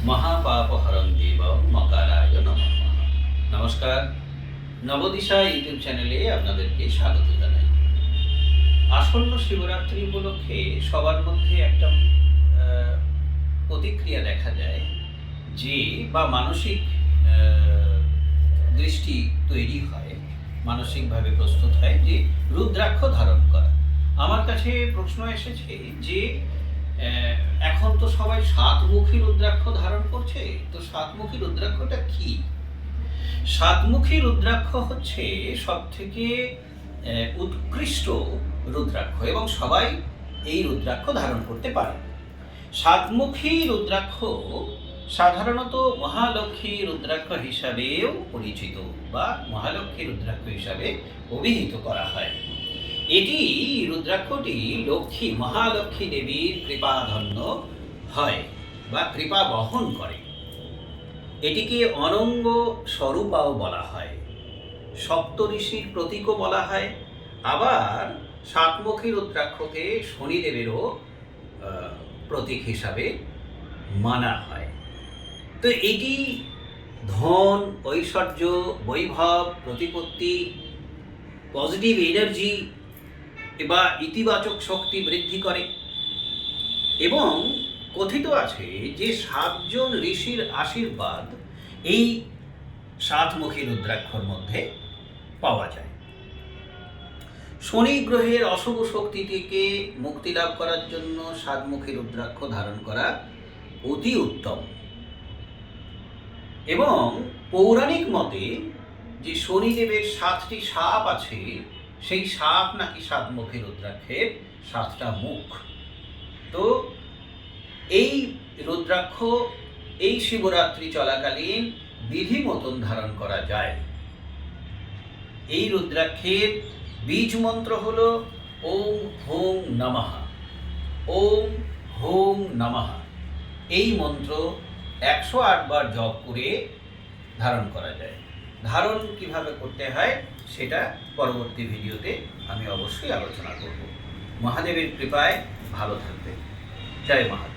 মহাপাপহরং দেবং মকারায় নমঃ। নমস্কার, নবদিশা ইউটিউব চ্যানেলে আপনাদেরকে স্বাগত জানাই। আসন্ন শিবরাত্রি উপলক্ষে সবার মধ্যে একটা প্রতিক্রিয়া দেখা যায় যে বা মানসিক দৃষ্টি তৈরি হয়, মানসিকভাবে প্রস্তুত হয় যে রুদ্রাক্ষ ধারণ করা। আমার কাছে প্রশ্ন এসেছে যে এখন তো সবাই সাতমুখী রুদ্রাক্ষ ধারণ করছে, তো সাতমুখী রুদ্রাক্ষটা কি? সাতমুখী রুদ্রাক্ষ হচ্ছে সব থেকে উৎকৃষ্ট রুদ্রাক্ষ এবং সবাই এই রুদ্রাক্ষ ধারণ করতে পারে। সাতমুখী রুদ্রাক্ষ সাধারণত মহালক্ষ্মী রুদ্রাক্ষ হিসাবেও পরিচিত বা মহালক্ষ্মী রুদ্রাক্ষ হিসাবে অভিহিত করা হয়। এটি রুদ্রাক্ষটি লক্ষ্মী মহালক্ষ্মী দেবীর কৃপাধন্য হয় বা কৃপা বহন করে। এটিকে অনঙ্গ স্বরূপাও বলা হয়, সপ্তঋষির প্রতীকও বলা হয়। আবার সাতমুখী রুদ্রাক্ষকে শনিদেবেরও প্রতীক হিসাবে মানা হয়। তো এটি ধন, ঐশ্বর্য, বৈভব, প্রতিপত্তি, পজিটিভ এনার্জি বা ইতিবাচক শক্তি বৃদ্ধি করে। এবং কথিত আছে যে 7জন ঋষির আশীর্বাদ এই সাতমুখী রুদ্রাক্ষর মধ্যে পাওয়া যায়। শনি গ্রহের অশুভ শক্তি থেকে মুক্তি লাভ করার জন্য সাতমুখী রুদ্রাক্ষ ধারণ করা অতি উত্তম। এবং পৌরাণিক মতে যে শনিদেবের 7টি সাপ আছে, সেই সাপ নাকি সাতমুখী রুদ্রাক্ষের 7টা মুখ। তো এই রুদ্রাক্ষ এই শিবরাত্রি চলাকালীন বিধি মতন ধারণ করা যায়। এই রুদ্রাক্ষের বীজ মন্ত্র হল ওম হোম নমঃ। ওম হোম নমঃ এই মন্ত্র 108 বার জপ করে ধারণ করা যায়। ধারণ কিভাবে করতে হয় সেটা পরবর্তী ভিডিওতে আমি অবশ্যই আলোচনা করব। মহাদেবের কৃপায় ভালো থাকবে। জয় মহাদেব।